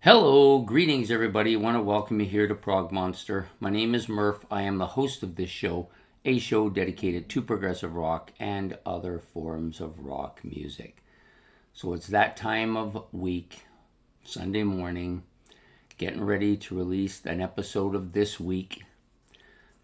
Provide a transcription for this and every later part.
Hello, greetings everybody. I want to welcome you here to Prog Monster. My name is Murph. I am the host of this show, a show dedicated to progressive rock and other forms of rock music. So it's that time of week, Sunday morning, getting ready to release an episode of This Week.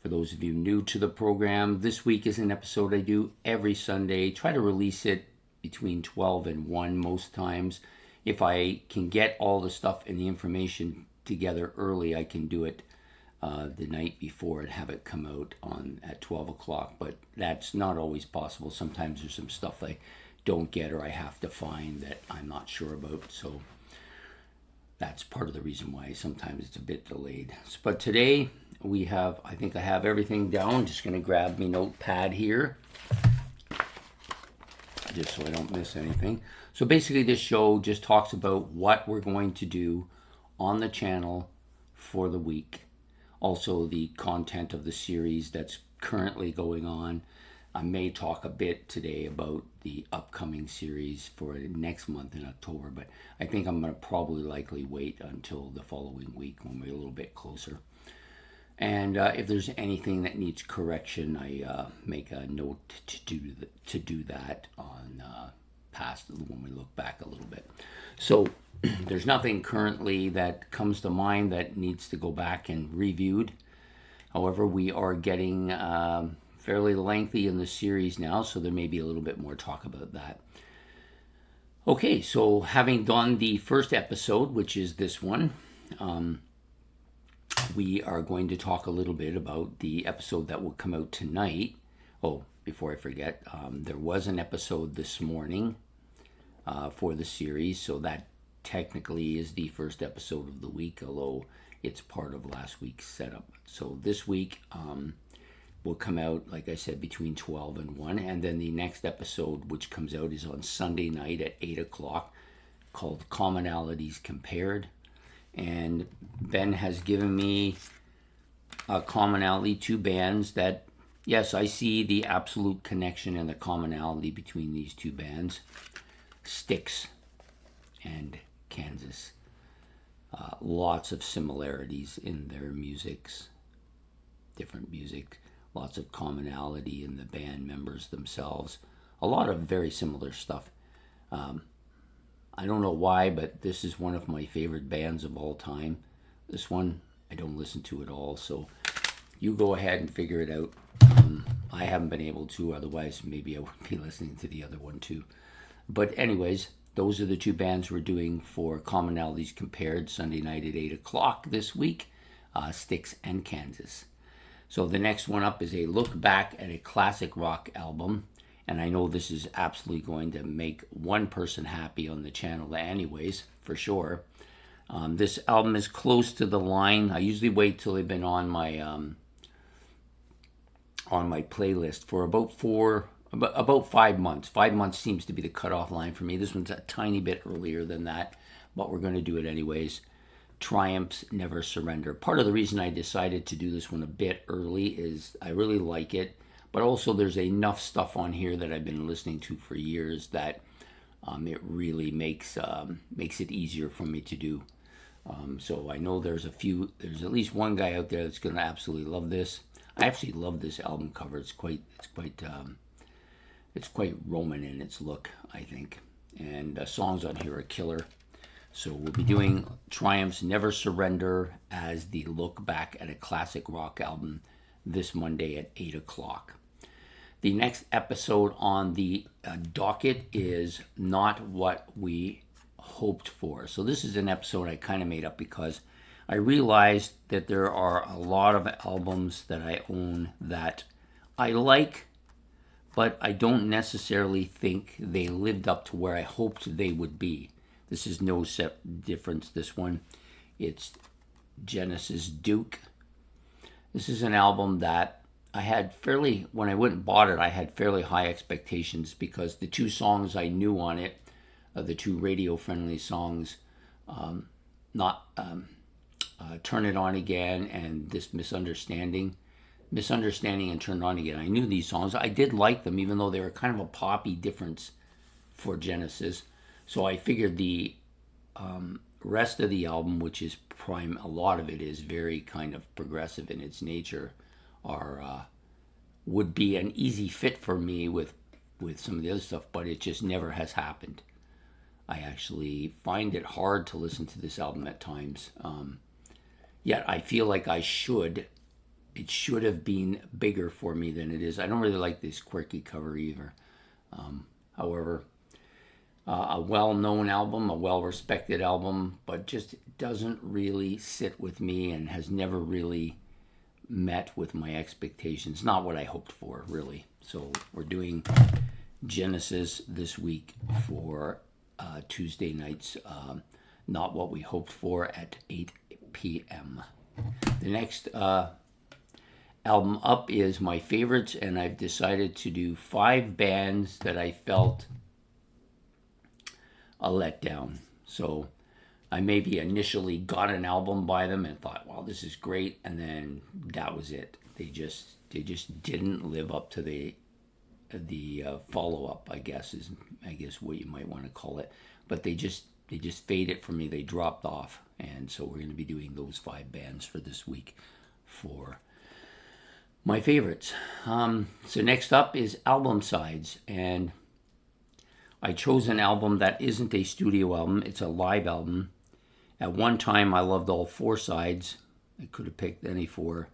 For those of you new to the program, This Week is an episode I do every Sunday. Try to release it between 12 and 1 most times. If I can get all the stuff and the information together early, I can do it the night before and have it come out at 12 o'clock. But that's not always possible. Sometimes there's some stuff I don't get or I have to find that I'm not sure about. So that's part of the reason why sometimes it's a bit delayed. But today I think I have everything down. I'm just going to grab my notepad here, just so I don't miss anything. So basically this show just talks about what we're going to do on the channel for the week. Also the content of the series that's currently going on. I may talk a bit today about the upcoming series for next month in October, but I think I'm going to probably likely wait until the following week when we're a little bit closer. And if there's anything that needs correction, I make a note to do that on past when we look back a little bit. So there's nothing currently that comes to mind that needs to go back and reviewed. However, we are getting fairly lengthy in the series now, so there may be a little bit more talk about that. Okay, so having done the first episode, which is this one, we are going to talk a little bit about the episode that will come out tonight. Oh, before I forget, there was an episode this morning for the series, so that technically is the first episode of the week, although it's part of last week's setup. So this week will come out, like I said, between 12 and 1, and then the next episode, which comes out, is on Sunday night at 8 o'clock, called Commonalities Compared. And Ben has given me a commonality, two bands that, yes, I see the absolute connection and the commonality between these two bands, Styx and Kansas. Lots of similarities in their musics, different music, lots of commonality in the band members themselves, a lot of very similar stuff. I don't know why, but this is one of my favorite bands of all time. This one I don't listen to at all, so you go ahead and figure it out. I haven't been able to, otherwise maybe I would be listening to the other one too. But anyways, those are the two bands we're doing for Commonalities Compared Sunday night at 8 o'clock this week, Styx and Kansas. So the next one up is a look back at a classic rock album. And I know this is absolutely going to make one person happy on the channel anyways, for sure. This album is close to the line. I usually wait till they've been on my playlist for about 5 months. 5 months seems to be the cutoff line for me. This one's a tiny bit earlier than that, but we're going to do it anyways. Triumphs Never Surrender. Part of the reason I decided to do this one a bit early is I really like it. But also there's enough stuff on here that I've been listening to for years that it really makes it easier for me to do. So I know there's at least one guy out there that's going to absolutely love this. I actually love this album cover. It's quite Roman in its look, I think. And songs on here are killer. So we'll be doing Triumphs Never Surrender as the look back at a classic rock album this Monday at 8 o'clock. The next episode on the docket is Not What We Hoped For. So this is an episode I kind of made up because I realized that there are a lot of albums that I own that I like, but I don't necessarily think they lived up to where I hoped they would be. This is no difference, this one. It's Genesis Duke. This is an album that I had when I went and bought it, I had fairly high expectations because the two songs I knew on it, the two radio-friendly songs, Turn It On Again and this Misunderstanding and Turn It On Again. I knew these songs. I did like them, even though they were kind of a poppy difference for Genesis. So I figured the rest of the album, which is a lot of it is very kind of progressive in its nature, are would be an easy fit for me with some of the other stuff, but it just never has happened. I actually find it hard to listen to this album at times. Yet I feel like it should have been bigger for me than it is. I don't really like this quirky cover either. However, a well-known album, a well-respected album, but just doesn't really sit with me and has never really met with my expectations. Not what I hoped for, really. So we're doing Genesis this week for Tuesday nights, Not What We Hoped For at 8 p.m. The next album up is my favorites, and I've decided to do 5 bands that I felt a letdown. So I maybe initially got an album by them and thought, well, this is great, and then that was it. They just didn't live up to the follow-up, I guess what you might want to call it. But they just faded for me. They dropped off. And so we're going to be doing those 5 bands for this week for my favorites. So next up is album sides. And I chose an album that isn't a studio album. It's a live album. At one time, I loved all 4 sides. I could have picked any 4.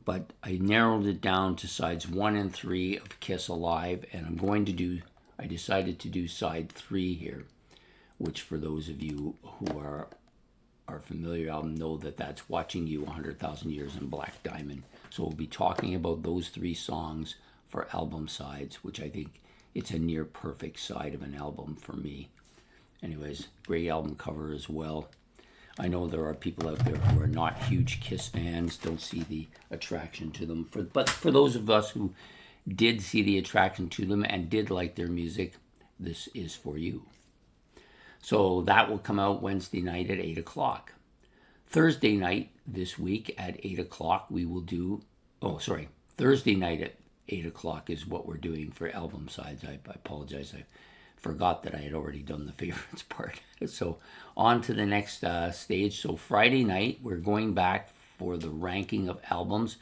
But I narrowed it down to sides 1 and 3 of Kiss Alive. And I decided to do side 3 here, which for those of you who are familiar album know that that's Watching You 100,000 Years in Black Diamond. So we'll be talking about those 3 songs for album sides, which I think it's a near perfect side of an album for me. Anyways, great album cover as well. I know there are people out there who are not huge Kiss fans, don't see the attraction to them. But for those of us who did see the attraction to them and did like their music, this is for you. So that will come out Wednesday night at 8 o'clock. Thursday night this week at 8 o'clock we will do... Thursday night at 8 o'clock is what we're doing for album sides. I apologize. I forgot that I had already done the favorites part. So on to the next stage. So Friday night, we're going back for the ranking of albums.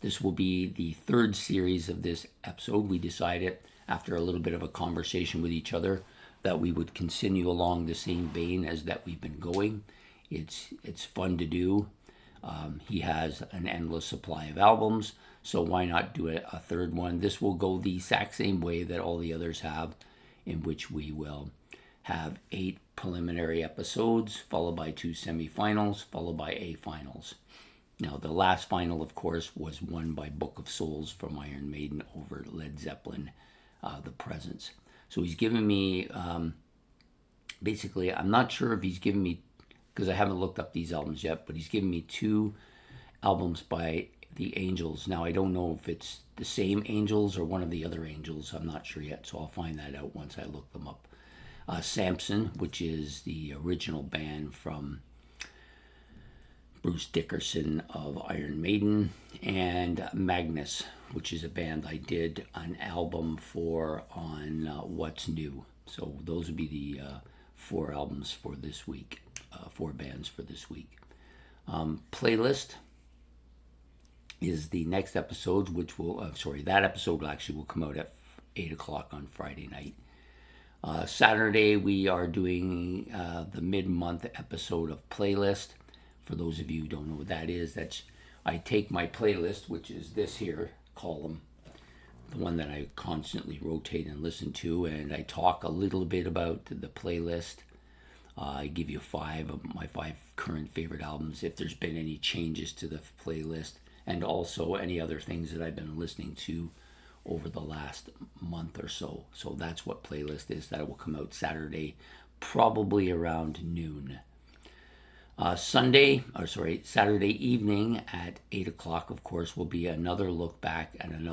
This will be the 3rd series of this episode. We decided, after a little bit of a conversation with each other, that we would continue along the same vein as that we've been going. It's fun to do. He has an endless supply of albums, so why not do a 3rd one? This will go the exact same way that all the others have, in which we will have 8 preliminary episodes, followed by 2 semifinals, followed by A finals. Now, the last final, of course, was won by Book of Souls from Iron Maiden over Led Zeppelin, The Presence. So he's given me, basically, I'm not sure if he's given me, because I haven't looked up these albums yet, but he's given me 2 albums by the Angels. Now, I don't know if it's the same Angels or one of the other Angels. I'm not sure yet, so I'll find that out once I look them up. Samson, which is the original band from Bruce Dickinson of Iron Maiden, and Magnus, which is a band I did an album for on What's New. So those would be the 4 albums for this week, 4 bands for this week. Playlist is the next episode, which will, that episode actually will come out at 8 o'clock on Friday night. Saturday, we are doing the mid-month episode of Playlist. For those of you who don't know what that is, I take my playlist, which is this here column, the one that I constantly rotate and listen to, and I talk a little bit about the playlist. I give you 5 of my 5 current favorite albums, if there's been any changes to the playlist, and also any other things that I've been listening to over the last month or so. So that's what Playlist is. That will come out Saturday, probably around noon. Saturday evening at 8 o'clock, of course, will be another look back at an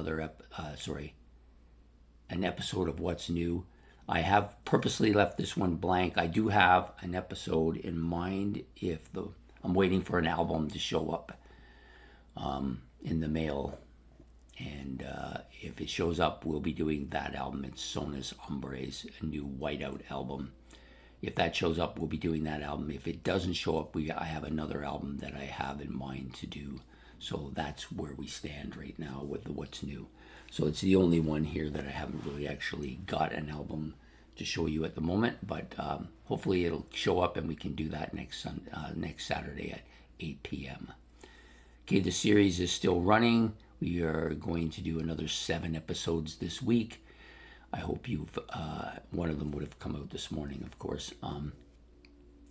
episode of What's New. I have purposely left this one blank. I do have an episode in mind I'm waiting for an album to show up in the mail. And if it shows up, we'll be doing that album. It's Sonas Hombres, a new Whiteout album. if that shows up, we'll be doing that album. If it doesn't show up, I have another album that I have in mind to do. So that's where we stand right now with what's new. So it's the only one here that I haven't really actually got an album to show you at the moment. But hopefully it'll show up and we can do that next Saturday at 8 p.m. Okay, the series is still running. We are going to do another 7 episodes this week. I hope one of them would have come out this morning, of course. And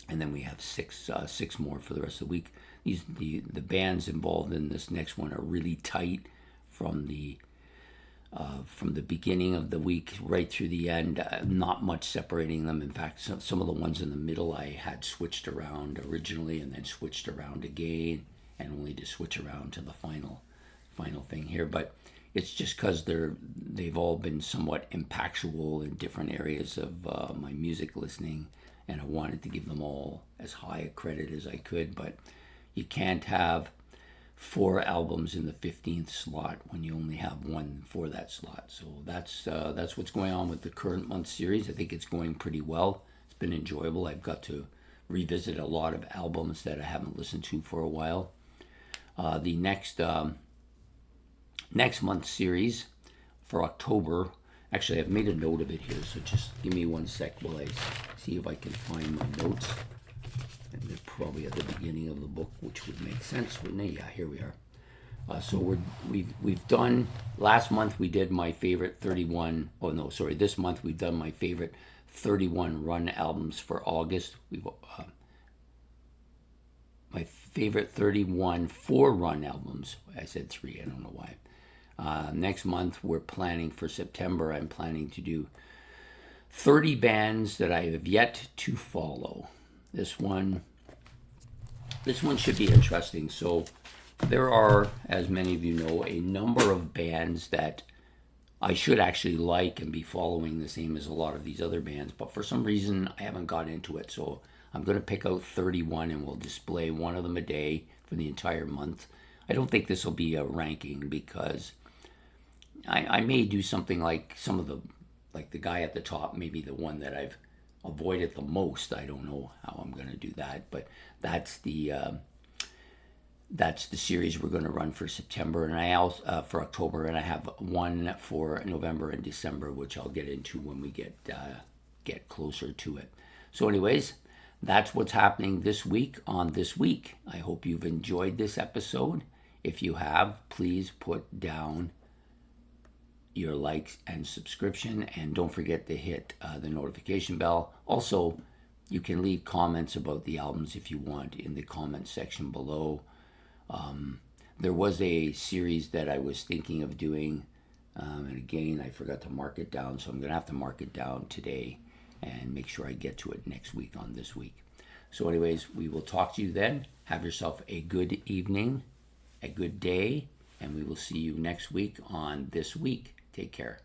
then we have six more for the rest of the week. The bands involved in this next one are really tight from the beginning of the week right through the end. Not much separating them. In fact, some of the ones in the middle I had switched around originally and then switched around again, and only to switch around to the final thing here. But it's just because they've all been somewhat impactful in different areas of my music listening, and I wanted to give them all as high a credit as I could. But you can't have 4 albums in the 15th slot when you only have one for that slot. So that's what's going on with the current month series. I think it's going pretty well. It's been enjoyable. I've got to revisit a lot of albums that I haven't listened to for a while. The next month's series for October, actually I've made a note of it here, so just give me 1 sec while I see if I can find my notes. And they're probably at the beginning of the book, which would make sense, wouldn't it? Yeah, here we are. So we've done, last month we did my favorite 31, oh no, sorry, this month we've done my favorite 31 run albums for August. My favorite 31 4-run albums. I said 3, I don't know why. Next month we're planning for September, I'm planning to do 30 bands that I have yet to follow. This one should be interesting. So there are, as many of you know, a number of bands that I should actually like and be following the same as a lot of these other bands, but for some reason I haven't got into it. So I'm going to pick out 31 and we'll display one of them a day for the entire month. I don't think this will be a ranking because I may do something like some of the guy at the top, maybe the one that I've avoided the most. I don't know how I'm going to do that, but that's the series we're going to run for September, and I also for October, and I have one for November and December, which I'll get into when we get closer to it. So anyways, that's what's happening this week on This Week. I hope you've enjoyed this episode. If you have, please put down your likes and subscription, and don't forget to hit the notification bell. Also, you can leave comments about the albums if you want in the comment section below. There was a series that I was thinking of doing, and again I forgot to mark it down, so I'm gonna have to mark it down today and make sure I get to it next week on This Week. So anyways, we will talk to you then. Have yourself a good evening, a good day, and we will see you next week on This Week. Take care.